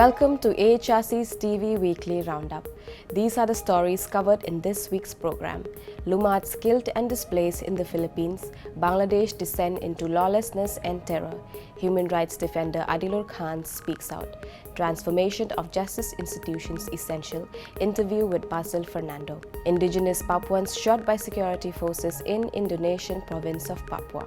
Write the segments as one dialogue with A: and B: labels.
A: Welcome to AHRC's TV Weekly Roundup. These are the stories covered in this week's program. Lumads killed and displaced in the Philippines, Bangladesh descend into lawlessness and terror. Human rights defender Adilur Khan speaks out. Transformation of justice institutions essential. Interview with Basil Fernando. Indigenous Papuans shot by security forces in Indonesian province of Papua.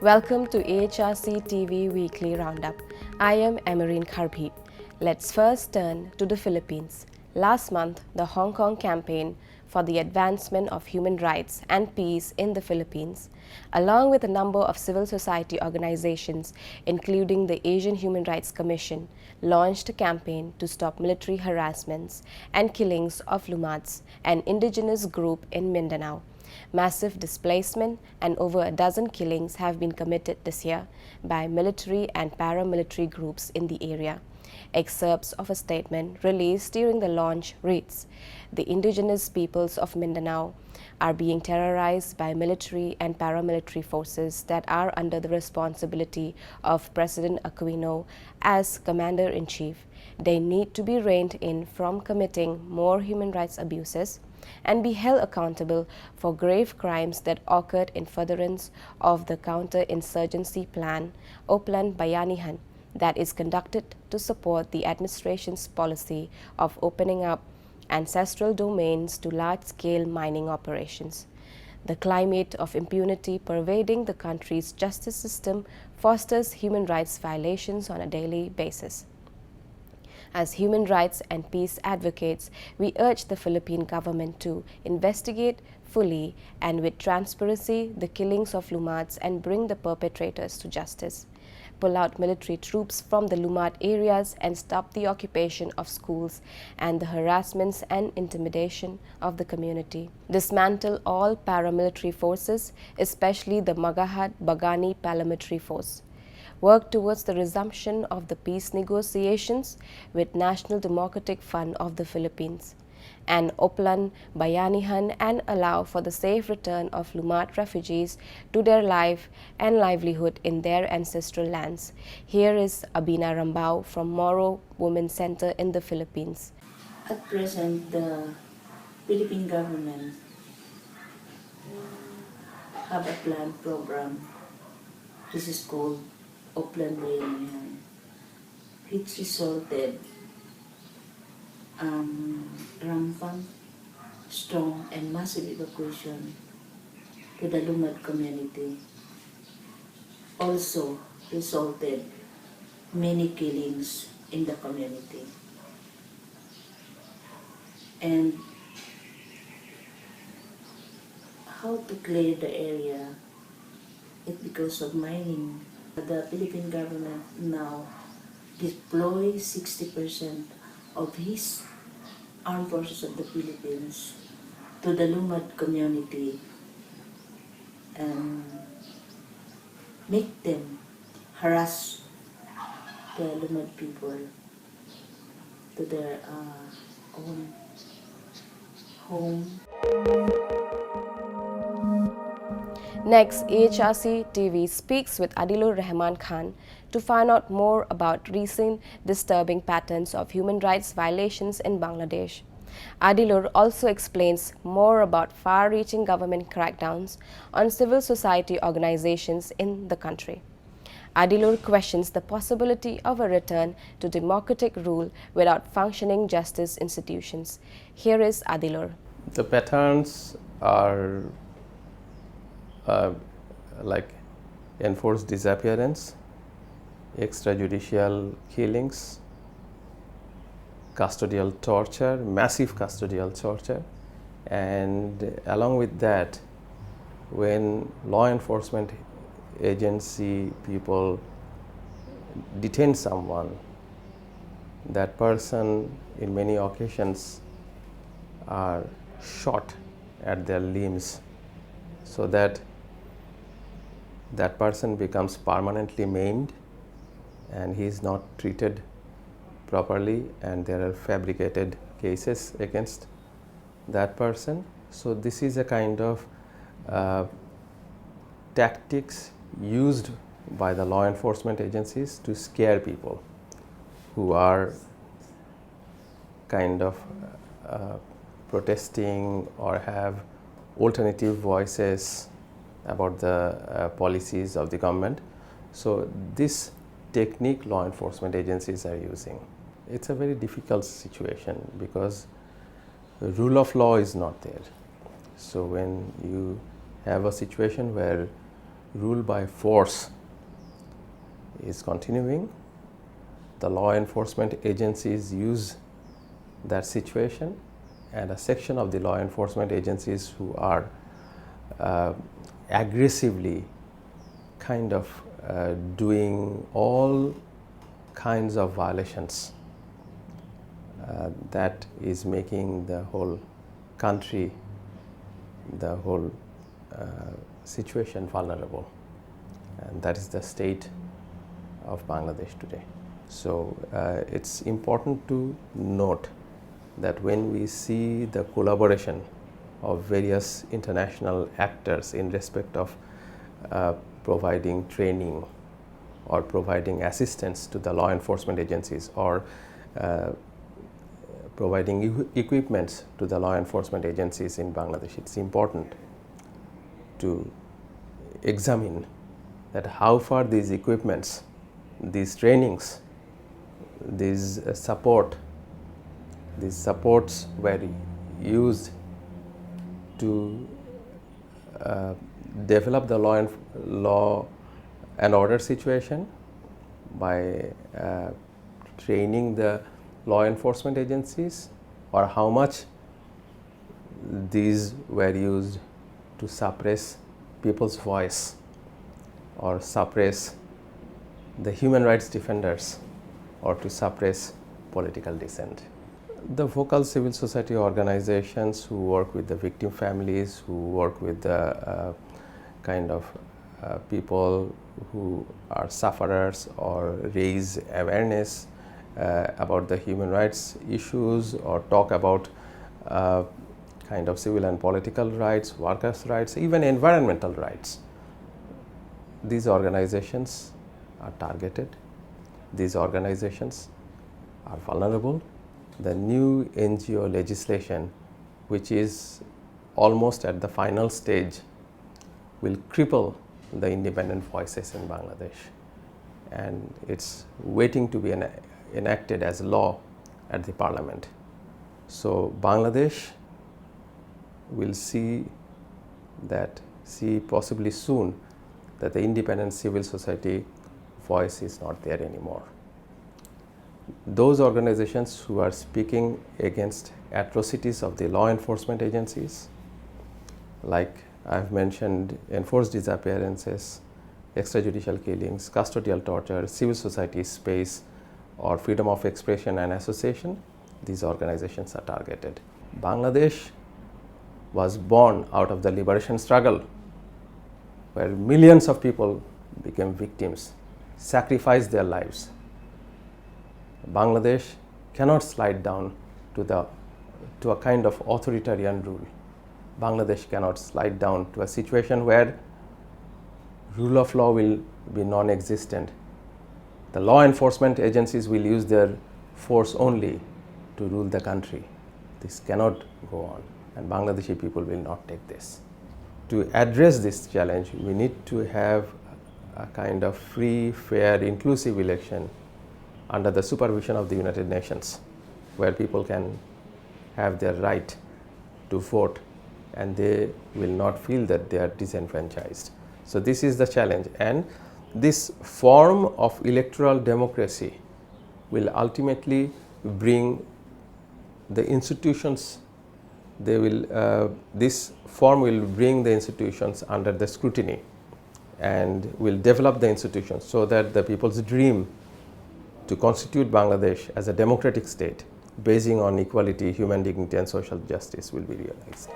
A: Welcome to AHRC TV Weekly Roundup. I am Emerine Kharbhi. Let's first turn to the Philippines. Last month, the Hong Kong campaign for the advancement of human rights and peace in the Philippines, along with a number of civil society organizations, including the Asian Human Rights Commission, launched a campaign to stop military harassments and killings of Lumads, an indigenous group in Mindanao. Massive displacement and over a dozen killings have been committed this year by military and paramilitary groups in the area. Excerpts of a statement released during the launch reads, "The indigenous peoples of Mindanao are being terrorized by military and paramilitary forces that are under the responsibility of President Aquino as Commander-in-Chief. They need to be reined in from committing more human rights abuses and be held accountable for grave crimes that occurred in furtherance of the counter-insurgency plan, Oplan Bayanihan, that is conducted to support the administration's policy of opening up ancestral domains to large-scale mining operations. The climate of impunity pervading the country's justice system fosters human rights violations on a daily basis. As human rights and peace advocates, we urge the Philippine government to investigate fully and with transparency the killings of Lumads and bring the perpetrators to justice. Pull out military troops from the Lumad areas and stop the occupation of schools and the harassments and intimidation of the community. Dismantle all paramilitary forces, especially the Magahat Bagani paramilitary force. Work towards the resumption of the peace negotiations with National Democratic Fund of the Philippines and Oplan Bayanihan and allow for the safe return of Lumad refugees to their life and livelihood in their ancestral lands." Here is Abina Rambao from Moro Women's Center in the Philippines.
B: At present, the Philippine government have a planned program. This is called Oplan Bayanihan. It resulted rampant, strong, and massive evacuation to the Lumad community. Also resulted many killings in the community. And how to clear the area? It's because of mining. The Philippine government now deploys 60% of his armed forces of the Philippines to the Lumad community and make them harass the Lumad people to their own home.
A: Next, AHRC TV speaks with Adilur Rahman Khan to find out more about recent disturbing patterns of human rights violations in Bangladesh. Adilur also explains more about far-reaching government crackdowns on civil society organizations in the country. Adilur questions the possibility of a return to democratic rule without functioning justice institutions. Here is Adilur.
C: The patterns are like enforced disappearance, extrajudicial killings, custodial torture, massive custodial torture, and along with that, when law enforcement agency people detain someone, that person in many occasions are shot at their limbs so that that person becomes permanently maimed and he is not treated properly, and there are fabricated cases against that person. So this is a kind of tactics used by the law enforcement agencies to scare people who are kind of protesting or have alternative voices about the policies of the government. So this technique law enforcement agencies are using. It's a very difficult situation because the rule of law is not there. So when you have a situation where rule by force is continuing, the law enforcement agencies use that situation, and a section of the law enforcement agencies who are aggressively kind of doing all kinds of violations that is making the whole country, the whole situation vulnerable, and that is the state of Bangladesh today. So it's important to note that when we see the collaboration of various international actors in respect of providing training or providing assistance to the law enforcement agencies or providing equipments to the law enforcement agencies in Bangladesh, it's important to examine that how far these equipments, these trainings, these supports were used to develop the law and order situation by training the law enforcement agencies, or how much these were used to suppress people's voice or suppress the human rights defenders or to suppress political dissent. The vocal civil society organizations who work with the victim families, who work with the kind of people who are sufferers or raise awareness about the human rights issues or talk about kind of civil and political rights, workers' rights, even environmental rights. These organizations are targeted. These organizations are vulnerable. The new NGO legislation, which is almost at the final stage, will cripple the independent voices in Bangladesh, and it's waiting to be enacted as law at the parliament. So Bangladesh will see possibly soon that the independent civil society voice is not there anymore. Those organizations who are speaking against atrocities of the law enforcement agencies, like I've mentioned, enforced disappearances, extrajudicial killings, custodial torture, civil society space, or freedom of expression and association, these organizations are targeted. Bangladesh was born out of the liberation struggle, where millions of people became victims, sacrificed their lives. Bangladesh cannot slide down to a kind of authoritarian rule. Bangladesh cannot slide down to a situation where rule of law will be non-existent. The law enforcement agencies will use their force only to rule the country. This cannot go on, and Bangladeshi people will not take this. To address this challenge, we need to have a kind of free, fair, inclusive election under the supervision of the United Nations, where people can have their right to vote and they will not feel that they are disenfranchised. So this is the challenge, and this form of electoral democracy will ultimately bring the institutions, this form will bring the institutions under the scrutiny and will develop the institutions so that the people's dream to constitute Bangladesh as a democratic state basing on equality, human dignity and social justice will be realized.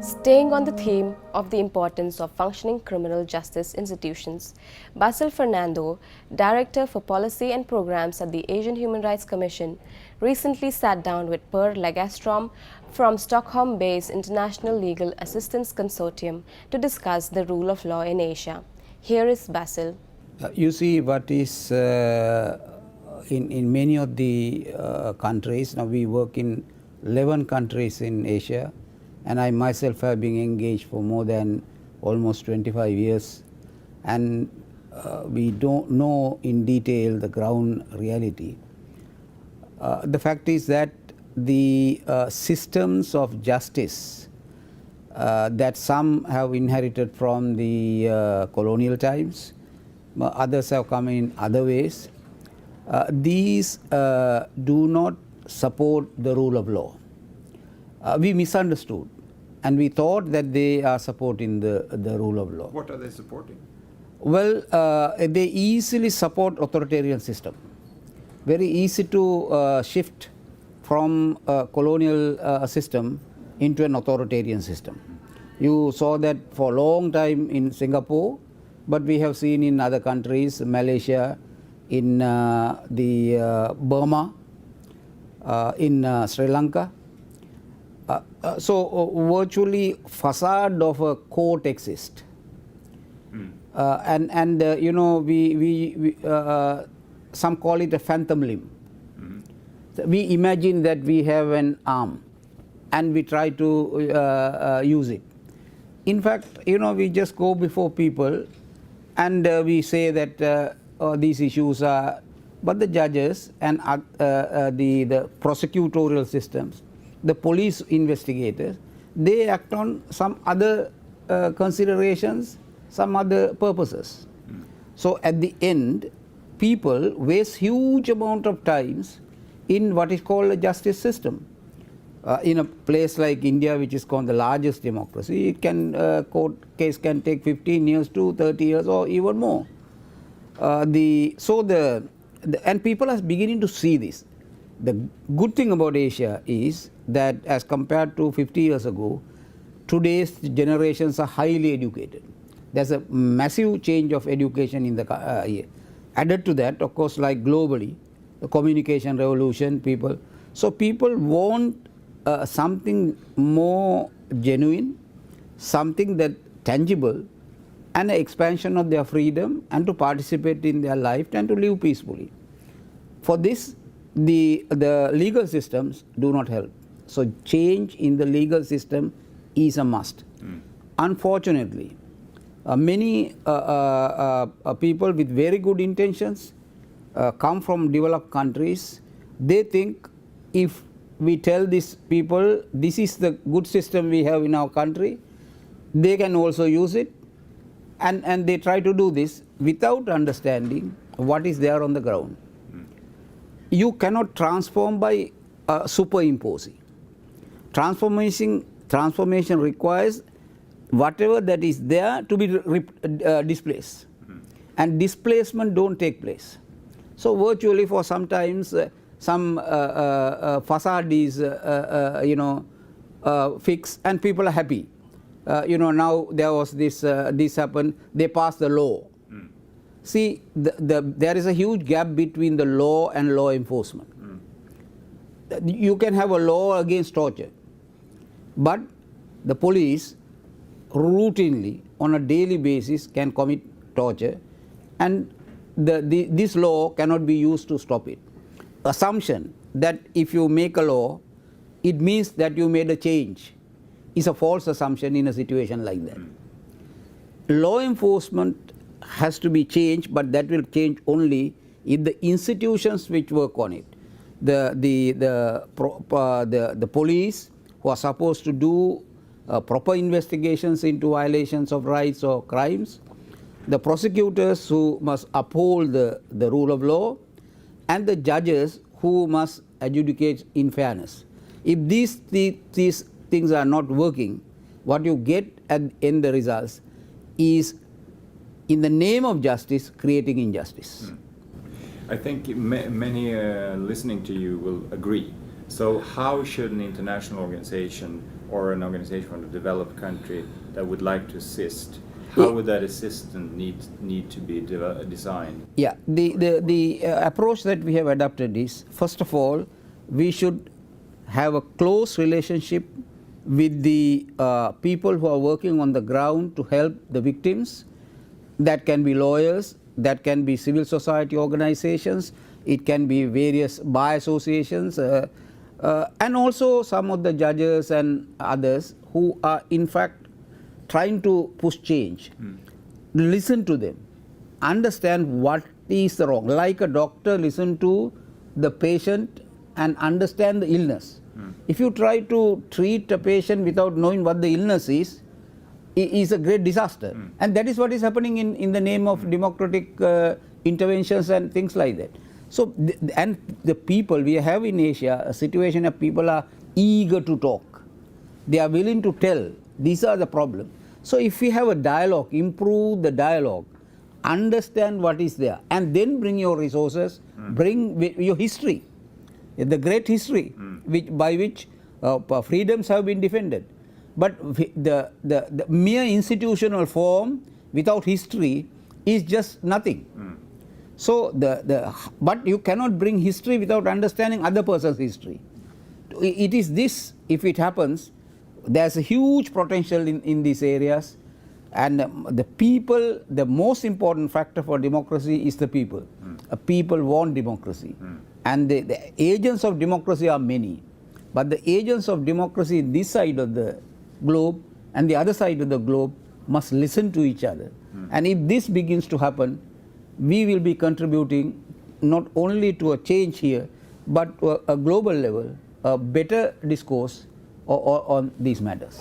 A: Staying on the theme of the importance of functioning criminal justice institutions, Basil Fernando, Director for Policy and Programs at the Asian Human Rights Commission, recently sat down with Per Lagerström from Stockholm-based International Legal Assistance Consortium to discuss the rule of law in Asia. Here is Basil.
D: You see what is in many of the countries. Now we work in 11 countries in Asia, and I myself have been engaged for more than almost 25 years, and we don't know in detail the ground reality. The fact is that the systems of justice that some have inherited from the colonial times, others have come in other ways, these do not support the rule of law. We misunderstood, and we thought that they are supporting the rule of law.
E: What are they supporting?
D: Well, they easily support authoritarian system. Very easy to shift from a colonial system into an authoritarian system. You saw that for a long time in Singapore, but we have seen in other countries, Malaysia, in Burma, in Sri Lanka. So virtually facade of a court exists, and you know we some call it a phantom limb. So we imagine that we have an arm, and we try to use it. In fact, you know, we just go before people, and we say that these issues are, but the judges and the prosecutorial systems, the police investigators, they act on some other considerations, some other purposes. So at the end, people waste huge amount of times in what is called a justice system. In a place like India, which is called the largest democracy, it can court case can take 15 years to 30 years or even more. And people are beginning to see this. The good thing about Asia is that as compared to 50 years ago, today's generations are highly educated. There's a massive change of education in the year. Added to that, of course, like globally, the communication revolution, people want something more genuine, something that tangible, and an expansion of their freedom, and to participate in their life and to live peacefully. For this, the legal systems do not help. So change in the legal system is a must. Unfortunately, many people with very good intentions come from developed countries. They think if we tell these people this is the good system we have in our country, they can also use it, and they try to do this without understanding what is there on the ground. You cannot transform by superimposing. Transformation requires whatever that is there to be displaced, and displacement don't take place. So virtually for sometimes some facade is fixed and people are happy. Now there was this happened, they passed the law. See, there is a huge gap between the law and law enforcement. You can have a law against torture, but the police routinely on a daily basis can commit torture, and this law cannot be used to stop it. Assumption that if you make a law, it means that you made a change is a false assumption in a situation like that. Law enforcement has to be changed, but that will change only if the institutions which work on it, the police who are supposed to do proper investigations into violations of rights or crimes, the prosecutors who must uphold the rule of law, and the judges who must adjudicate in fairness. If these things are not working, what you get in the results is, in the name of justice, creating injustice.
E: I think many listening to you will agree. So how should an international organization or an organization from a developed country that would like to assist, how would that assistance need to be designed?
D: Yeah, the approach that we have adopted is, first of all, we should have a close relationship with the people who are working on the ground to help the victims. That can be lawyers, that can be civil society organizations, it can be various bar associations, and also some of the judges and others who are in fact trying to push change. Listen to them, understand what is the wrong. Like a doctor listen to the patient and understand the illness. If you try to treat a patient without knowing what the illness is a great disaster. And that is what is happening in the name of democratic interventions and things like that. So, and the people, we have in Asia a situation of people are eager to talk. They are willing to tell, these are the problems. So, if we have a dialogue, improve the dialogue, understand what is there, and then bring your resources, bring your history, the great history by which freedoms have been defended. But the mere institutional form without history is just nothing. So, but you cannot bring history without understanding other person's history. It is this, if it happens, there is a huge potential in these areas, and the people, the most important factor for democracy is the people. People want democracy, and the agents of democracy are many, but the agents of democracy in this side of the globe and the other side of the globe must listen to each other. And if this begins to happen, we will be contributing not only to a change here, but to a global level, a better discourse on these matters.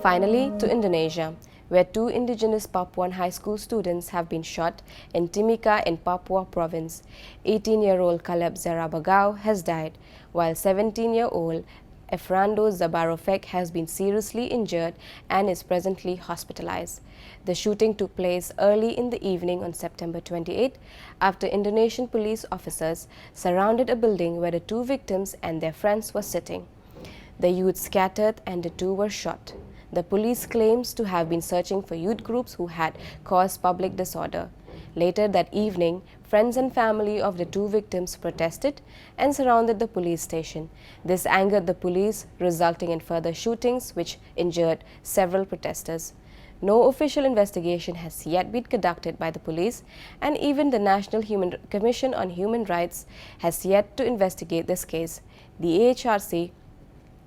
A: Finally, to Indonesia, where 2 indigenous Papuan high school students have been shot in Timika in Papua province. 18-year-old Caleb Zarabagao has died, while 17-year-old Fernando Zabarofek has been seriously injured and is presently hospitalized. The shooting took place early in the evening on September 28 after Indonesian police officers surrounded a building where the 2 victims and their friends were sitting. The youth scattered and the 2 were shot. The police claims to have been searching for youth groups who had caused public disorder. Later that evening, friends and family of the 2 victims protested and surrounded the police station. This angered the police, resulting in further shootings which injured several protesters. No official investigation has yet been conducted by the police, and even the National Commission on Human Rights has yet to investigate this case. The AHRC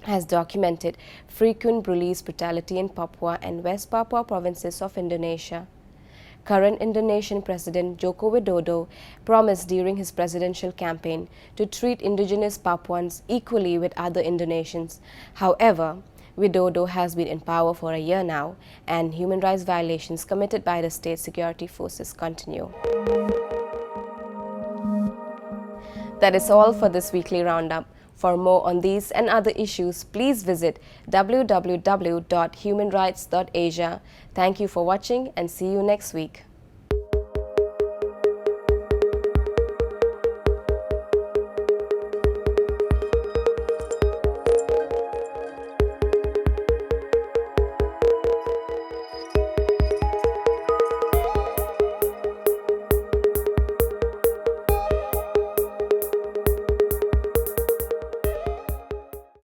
A: has documented frequent police brutality in Papua and West Papua provinces of Indonesia. Current Indonesian President Joko Widodo promised during his presidential campaign to treat indigenous Papuans equally with other Indonesians. However, Widodo has been in power for a year now, and human rights violations committed by the state security forces continue. That is all for this weekly roundup. For more on these and other issues, please visit www.humanrights.asia. Thank you for watching and see you next week.